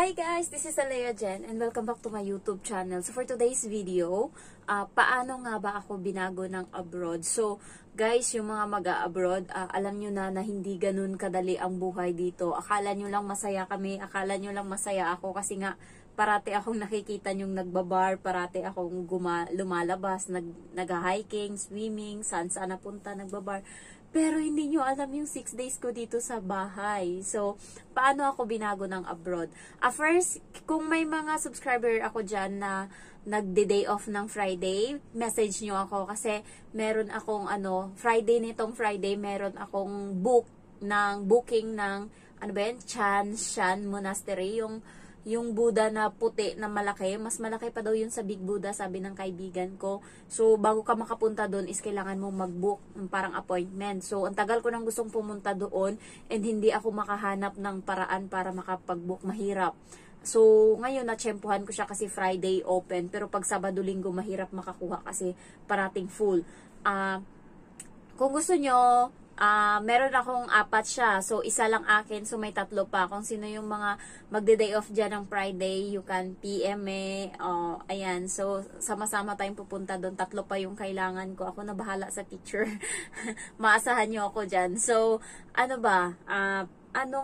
Hi guys, this is Alea Jen and welcome back to my YouTube channel. So for today's video, paano nga ba ako binago ng abroad? So guys, yung mga mag-a-abroad, alam nyo na hindi ganun kadali ang buhay dito. Akala nyo lang masaya kami, akala nyo lang masaya ako kasi nga parati akong nakikita yung nagbabar, parati akong lumalabas, nag-hiking, swimming, saan napunta, nagbabar. Pero hindi nyo alam yung 6 days ko dito sa bahay. So, paano ako binago ng abroad? First, kung may mga subscriber ako dyan na nagde-day off ng Friday, message nyo ako kasi meron akong Friday nitong Friday, meron akong booking ng Shan Monastery, yung Buddha na puti na malaki, mas malaki pa daw yun sa Big Buddha, sabi ng kaibigan ko. So, bago ka makapunta doon is kailangan mo mag-book ng parang appointment. So, ang tagal ko nang gustong pumunta doon and hindi ako makahanap ng paraan para makapag-book, mahirap. So, ngayon natsyempohan ko siya kasi Friday open, pero pag Sabado Linggo mahirap makakuha kasi parating full. Kung gusto nyo, meron akong 4 siya. So, isa lang akin. So, may 3 pa. Kung sino yung mga magde-day off dyan ng Friday, you can PM me. Ayan. So, sama-sama tayong pupunta doon. 3 pa yung kailangan ko. Ako na bahala sa teacher. Maasahan nyo ako dyan. So, ano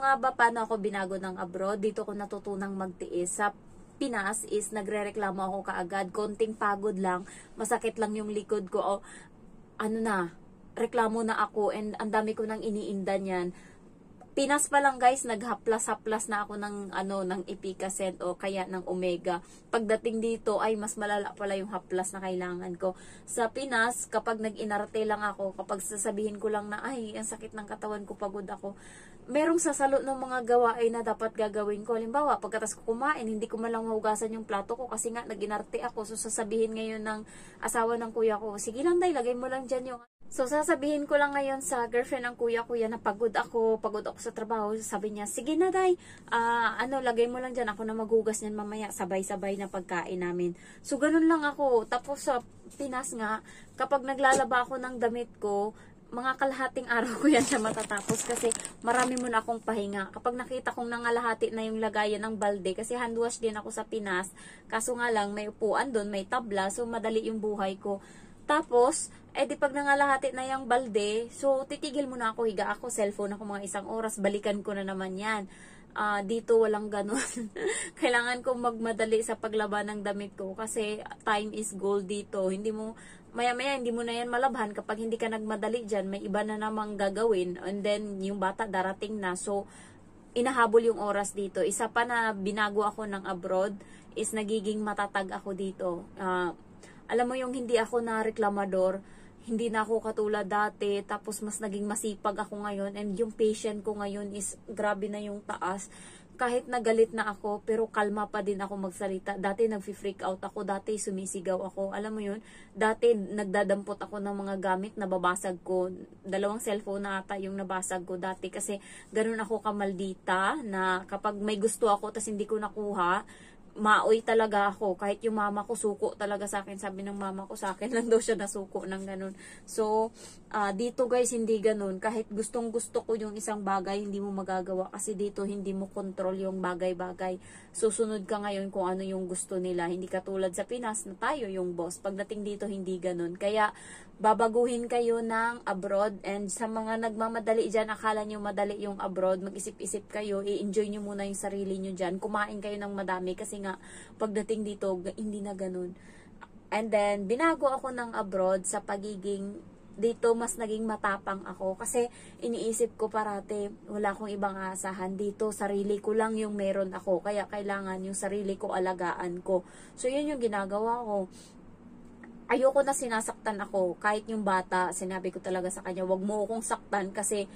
nga ba, paano ako binago ng abroad? Dito ko natutunang magtiis. Sa Pinas is nagrereklamo ako kaagad. Konting pagod lang. Masakit lang yung likod ko. Reklamo na ako and ang dami ko nang iniinda niyan. Pinas pa lang guys, naghaplas-haplas na ako ng Epicacent o kaya ng Omega. Pagdating dito ay mas malala pala yung haplas na kailangan ko. Sa Pinas, kapag nag-inarte lang ako, kapag sasabihin ko lang na ay, ang sakit ng katawan ko, pagod ako, merong sasalo ng mga gawain na dapat gagawin ko. Halimbawa, pagkatas ko kumain, hindi ko man lang mahugasan yung plato ko kasi nga nag-inarte ako. So, sasabihin ngayon ng asawa ng kuya ko, sige lang day, lagay mo lang dyan yung... So, sasabihin ko lang ngayon sa girlfriend ng kuya na pagod ako sa trabaho. Sabi niya, sige na day, lagay mo lang dyan, ako na maghugas niyan mamaya, sabay-sabay na pagkain namin. So, ganun lang ako. Tapos sa Pinas nga, kapag naglalaba ako ng damit ko, mga kalahating araw ko yan siya matatapos kasi marami muna akong pahinga. Kapag nakita kong nangalahati na yung lagayan ng balde, kasi hand wash din ako sa Pinas, kaso nga lang may upuan doon, may tabla, so madali yung buhay ko. Tapos, di pag nangalahati na yung balde, so titigil muna ako, higa ako, cellphone ako mga 1 oras, balikan ko na naman yan. Dito walang ganun. Kailangan kong magmadali sa paglaba ng damit ko kasi time is gold dito. Hindi mo, maya-maya hindi mo na yan malabhan kapag hindi ka nagmadali dyan, may iba na namang gagawin and then yung bata darating na. So, inahabol yung oras dito. Isa pa na binago ako ng abroad is nagiging matatag ako dito. Alam mo yung hindi ako na reklamador, hindi na ako katulad dati, tapos mas naging masipag ako ngayon, and yung patient ko ngayon is grabe na yung taas. Kahit nagalit na ako, pero kalma pa din ako magsalita. Dati nag-freak out ako, dati sumisigaw ako. Alam mo yun, dati nagdadampot ako ng mga gamit na babasag ko. 2 cellphone na ata yung nabasag ko dati kasi ganun ako kamaldita na kapag may gusto ako tas hindi ko nakuha, maoy talaga ako. Kahit yung mama ko suko talaga sa akin. Sabi ng mama ko sa akin lang daw siya nasuko ng ganun. So, dito guys, hindi ganun. Kahit gustong gusto ko yung isang bagay, hindi mo magagawa. Kasi dito, hindi mo control yung bagay-bagay. Susunod ka ngayon kung ano yung gusto nila. Hindi katulad sa Pinas na tayo yung boss. Pagdating dito, hindi ganun. Kaya, babaguhin kayo ng abroad, and sa mga nagmamadali dyan, akala nyo madali yung abroad, mag-isip-isip kayo, i-enjoy nyo muna yung sarili nyo dyan, kumain kayo ng madami kasi nga pagdating dito, hindi na ganun. And then, binago ako ng abroad sa pagiging dito, mas naging matapang ako kasi iniisip ko parate, wala akong ibang aasahan dito, sarili ko lang yung meron ako, kaya kailangan yung sarili ko alagaan ko. So, yun yung ginagawa ko. Ayoko na sinasaktan ako. Kahit yung bata, sinabi ko talaga sa kanya, wag mo akong saktan kasi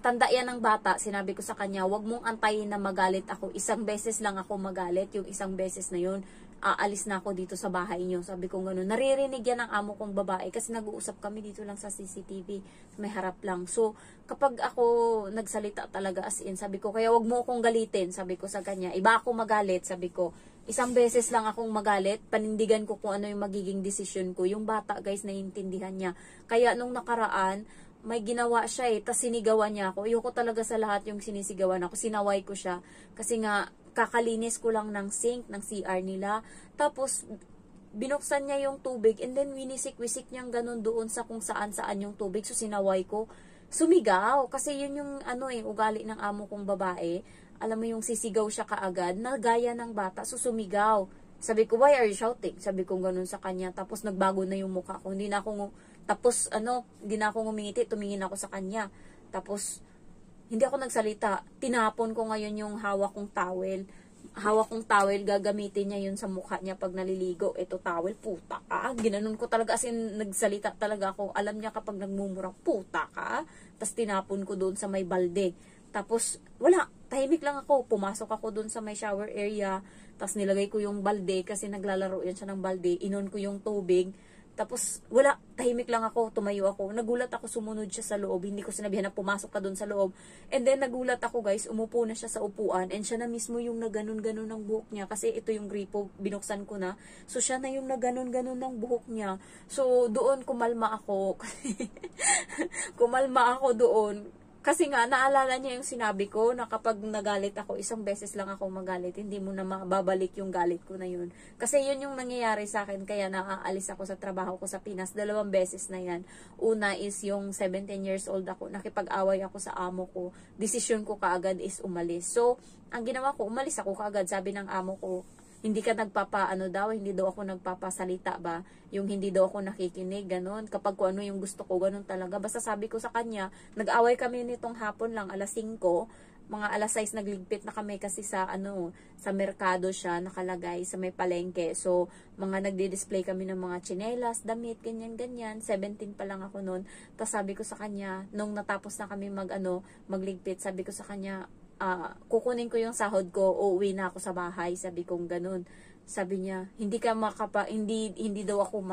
tanda yan ng bata. Sinabi ko sa kanya, wag mong antayin na magalit ako. 1 beses lang ako magalit. Yung 1 beses na yun, aalis na ako dito sa bahay niyo. Sabi ko gano'n. Naririnig yan ng amo kong babae kasi nag-uusap kami dito lang sa CCTV. May harap lang. So, kapag ako nagsalita talaga as in, sabi ko, kaya wag mo akong galitin. Sabi ko sa kanya, iba ako magalit. Sabi ko, 1 beses lang akong magalit, panindigan ko kung ano yung magiging desisyon ko. Yung bata, guys, naiintindihan niya. Kaya nung nakaraan, may ginawa siya tas sinigawan niya ako. Ayoko talaga sa lahat yung sinisigawan ako. Sinaway ko siya. Kasi nga, kakalinis ko lang ng sink, ng CR nila. Tapos, binuksan niya yung tubig and then winisik-wisik niyang ganun doon sa kung saan-saan yung tubig. So, sinaway ko. Sumigaw. Kasi yun yung ugali ng amo kong babae. Alam mo yung sisigaw siya kaagad na gaya ng bata. So, sumigaw. Sabi ko, why are you shouting? Sabi ko ganun sa kanya. Tapos, nagbago na yung mukha ko. Hindi na ako ngumingiti. Tumingin ako sa kanya. Tapos, hindi ako nagsalita. Tinapon ko ngayon yung hawak kong towel. Gagamitin niya yun sa mukha niya pag naliligo. Ito towel, puta ka. Ginanon ko talaga, as in, nagsalita talaga ako. Alam niya kapag nagmumura, puta ka. Tapos tinapon ko doon sa may balde. Tapos, wala. Tahimik lang ako. Pumasok ako doon sa may shower area. Tapos nilagay ko yung balde kasi naglalaro yan siya ng balde. Inon ko yung tubig. Tapos, wala, tahimik lang ako, tumayo ako. Nagulat ako, sumunod siya sa loob. Hindi ko sinabihan na pumasok ka doon sa loob. And then, nagulat ako guys, umupo na siya sa upuan. And siya na mismo yung naganon-ganon ng buhok niya. Kasi ito yung gripo, binuksan ko na. So, siya na yung naganon-ganon ng buhok niya. So, doon kumalma ako. Kumalma ako doon. Kasi nga, naalala niya yung sinabi ko na kapag nagalit ako, isang beses lang ako magalit, hindi mo na mababalik yung galit ko na yun. Kasi yun yung nangyayari sa akin, kaya naaalis ako sa trabaho ko sa Pinas. 2 beses na yan. Una is yung 17 years old ako, nakipag-away ako sa amo ko. Desisyon ko kaagad is umalis. So, ang ginawa ko, umalis ako kaagad. Sabi ng amo ko, hindi ka hindi daw ako nagpapasalita ba? Yung hindi daw ako nakikinig, ganun. Kapag kung ano yung gusto ko, ganun talaga. Basta sabi ko sa kanya, nag-away kami nitong hapon lang, alas 5, mga alas 6 nagligpit na kami kasi sa merkado siya nakalagay sa may palengke. So, mga nagdi-display kami ng mga tsinelas, damit, ganyan-ganyan. 17 pa lang ako noon. Tapos sabi ko sa kanya, nung natapos na kami magligpit, sabi ko sa kanya, kukunin ko yung sahod ko, uuwi na ako sa bahay, sabi kong ganun. Sabi niya, hindi daw ako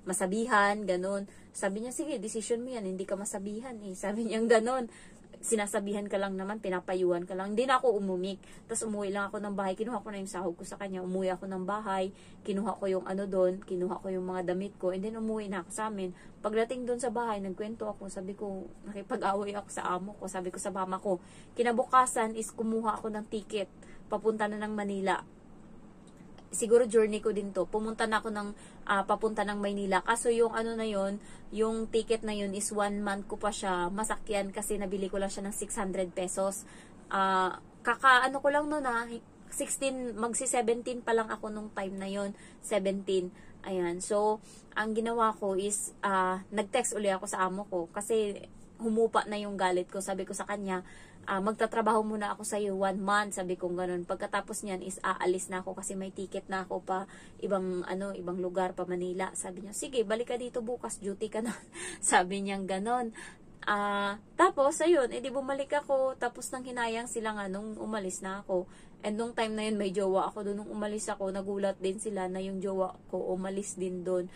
masabihan, ganun. Sabi niya, sige, decision mo yan, hindi ka masabihan eh. Sabi niya, ganun. Sinasabihan ka lang naman, pinapayuhan ka lang. Hindi na ako umumik. Tapos umuwi lang ako ng bahay, kinuha ko na yung sahod ko sa kanya, umuwi ako ng bahay, kinuha ko yung doon, kinuha ko yung mga damit ko, and then umuwi na ako sa amin. Pagdating doon sa bahay, nagkwento ako, sabi ko, nakipag-away ako sa amo ko, sabi ko sa mama ko, kinabukasan is kumuha ako ng ticket, papunta na ng Manila. Siguro journey ko din to. Pumunta na ako papunta ng Maynila. Kaso yung yung ticket na yun is 1 month ko pa siya masakyan kasi nabili ko lang siya ng 600 pesos. Ko lang noon 17 pa lang ako nung time na yun. 17. Ayan. So, ang ginawa ko is nag-text uli ako sa amo ko kasi humupa na yung galit ko. Sabi ko sa kanya, magtatrabaho muna ako sa iyo 1 month, sabi kong ganun. Pagkatapos niyan is aalis na ako kasi may ticket na ako pa ibang lugar pa Manila. Sabi niya, sige, balik ka dito bukas, duty ka na. Sabi niya ganun. Tapos ayun, edi bumalik ako, tapos nang hinayang sila nga nung umalis na ako. And nung time na yun may jowa ako doon, nung umalis ako, nagulat din sila na yung jowa ko umalis din doon.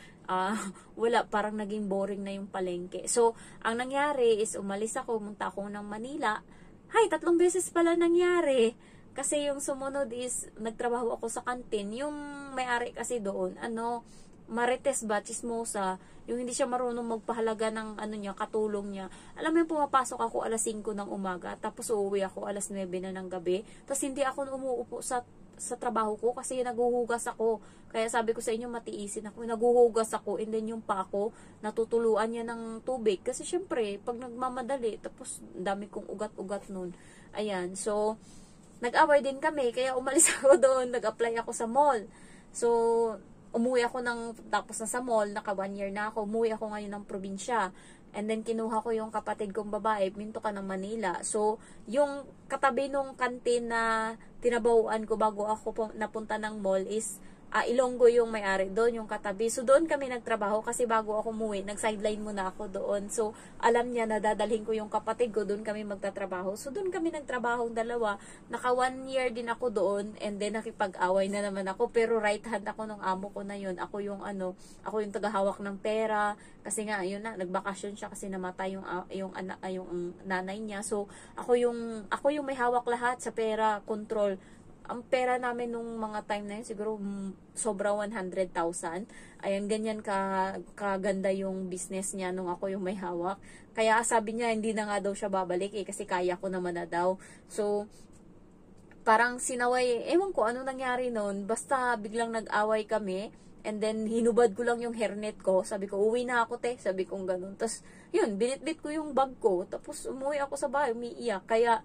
Wala, parang naging boring na yung palengke. So, ang nangyari is umalis ako, munta ako ng Manila. 3 beses pala nangyari. Kasi yung sumunod is, nagtrabaho ako sa kantin. Yung may-ari kasi doon, Marites ba, chismosa, yung hindi siya marunong magpahalaga ng katulong niya. Alam mo yung pumapasok ako alas 5 ng umaga, tapos uuwi ako alas 9 na ng gabi. Tapos hindi ako umuupo sa trabaho ko kasi naghuhugas ako. Kaya sabi ko sa inyo, matiisin ako. Naghuhugas ako, and then yung pa ako, natutuluan niya ng tubig. Kasi syempre, pag nagmamadali, tapos dami kong ugat-ugat nun. Ayan, so, nag-away din kami, kaya umalis ako doon, nag-apply ako sa mall. So, umuwi ako tapos na sa mall, naka 1 year na ako, umuwi ako ngayon ng probinsya. And then, kinuha ko yung kapatid kong babae, minto ka ng Manila. So, yung katabi nung kantin na tinabawuan ko bago ako napunta ng mall is, Ilonggo yung may-ari doon, yung katabi. So, doon kami nagtrabaho kasi bago ako umuwi, nag-sideline muna ako doon. So, alam niya na dadalhin ko yung kapatid ko, doon kami magtatrabaho. So, doon kami nagtrabaho dalawa. Naka 1 year din ako doon, and then nakipag-away na naman ako. Pero right hand ako ng amo ko na yun. Ako yung tagahawak ng pera. Kasi nga, yun na, nagbakasyon siya kasi namatay yung nanay niya. So, ako yung may hawak lahat sa pera, control. Ang pera namin nung mga time na yun, siguro sobra 100,000. Ayan, ganyan kaganda yung business niya nung ako yung may hawak. Kaya sabi niya, hindi na nga daw siya babalik kasi kaya ko naman na daw. So, parang sinaway, ewan ko ano nangyari noon, basta biglang nag-away kami, and then hinubad ko lang yung hairnet ko, sabi ko, uwi na ako te, sabi kong ganun, tapos yun, binitbit ko yung bag ko, tapos umuwi ako sa bahay, umiiyak, kaya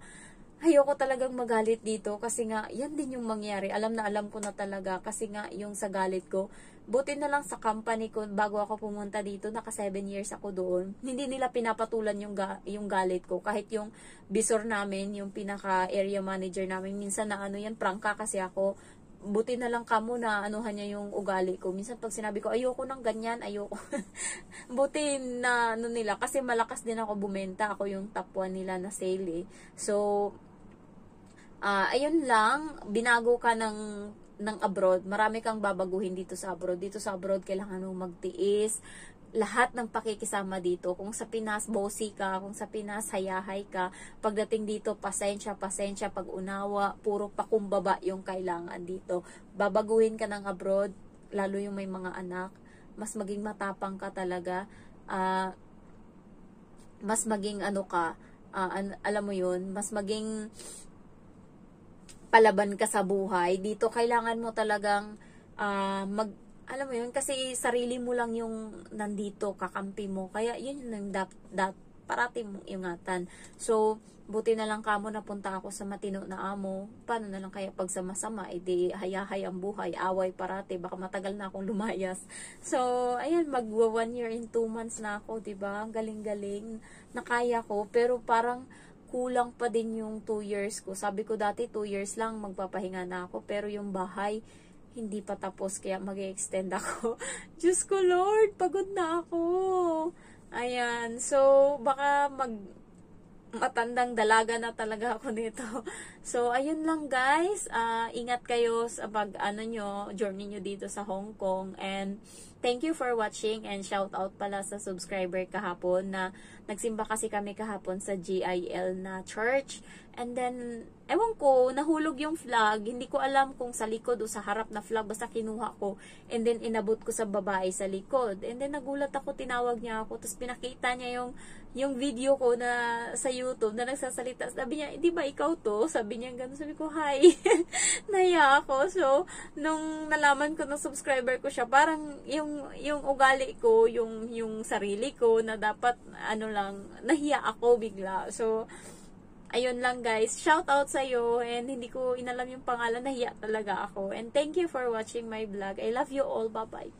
ayoko talagang magalit dito, kasi nga, yan din yung mangyari, alam na alam ko na talaga, kasi nga, yung sa galit ko, buti na lang sa company ko, bago ako pumunta dito, naka 7 years ako doon, hindi nila pinapatulan yung galit ko, kahit yung bisor namin, yung pinaka area manager namin, minsan na ano yan, prangka kasi ako, buti na lang kamo na anuhan niya yung ugali ko. Minsan pag sinabi ko, ayoko ng ganyan, ayoko. Buti na ano nila, kasi malakas din ako bumenta, ako yung top 1 nila na sale eh. So, ayun lang, binago ka ng abroad, marami kang babaguhin dito sa abroad. Dito sa abroad, kailangan mo magtiis. Lahat ng pakikisama dito, kung sa Pinas, bossy ka, kung sa Pinas, hayahay ka, pagdating dito, pasensya, pag-unawa, puro pakumbaba yung kailangan dito. Babaguhin ka ng abroad, lalo yung may mga anak, mas maging matapang ka talaga, mas maging ano ka, alam mo yun, mas maging palaban ka sa buhay. Dito kailangan mo talagang alam mo yun, kasi sarili mo lang yung nandito, kakampi mo. Kaya yun yung parati mong ingatan. So, buti na lang kamo napunta ako sa matino na amo. Paano na lang kaya pag sama-sama, edi hayahay ang buhay, away parati, baka matagal na akong lumayas. So, ayan, magwa 1 year and 2 months na ako, diba? Galing-galing, nakaya ko, pero parang kulang pa din yung 2 years ko. Sabi ko dati 2 years lang, magpapahinga na ako, pero yung bahay, hindi pa tapos, kaya mag-extend ako. Diyos ko Lord, pagod na ako. Ayan, so baka matandang dalaga na talaga ako nito. So, ayun lang guys. Ingat kayo sa journey nyo dito sa Hong Kong. And thank you for watching, and shout out pala sa subscriber kahapon na nagsimba kasi kami kahapon sa GIL na church. And then, ewan ko, nahulog yung flag. Hindi ko alam kung sa likod o sa harap na flag. Basta kinuha ko. And then, inabot ko sa babae sa likod. And then, nagulat ako, tinawag niya ako. Tapos, pinakita niya yung video ko na sa YouTube na nagsasalita. Sabi niya, di ba ikaw to? Sabi niya gano'n. Sabi ko, hi. Naya ako. So, nung nalaman ko na subscriber ko siya, parang yung ugali ko, yung sarili ko na dapat, nahiya ako bigla. So, ayun lang guys, shout out sa'yo, and hindi ko inalam yung pangalan, nahiya talaga ako. And thank you for watching my vlog. I love you all, bye bye.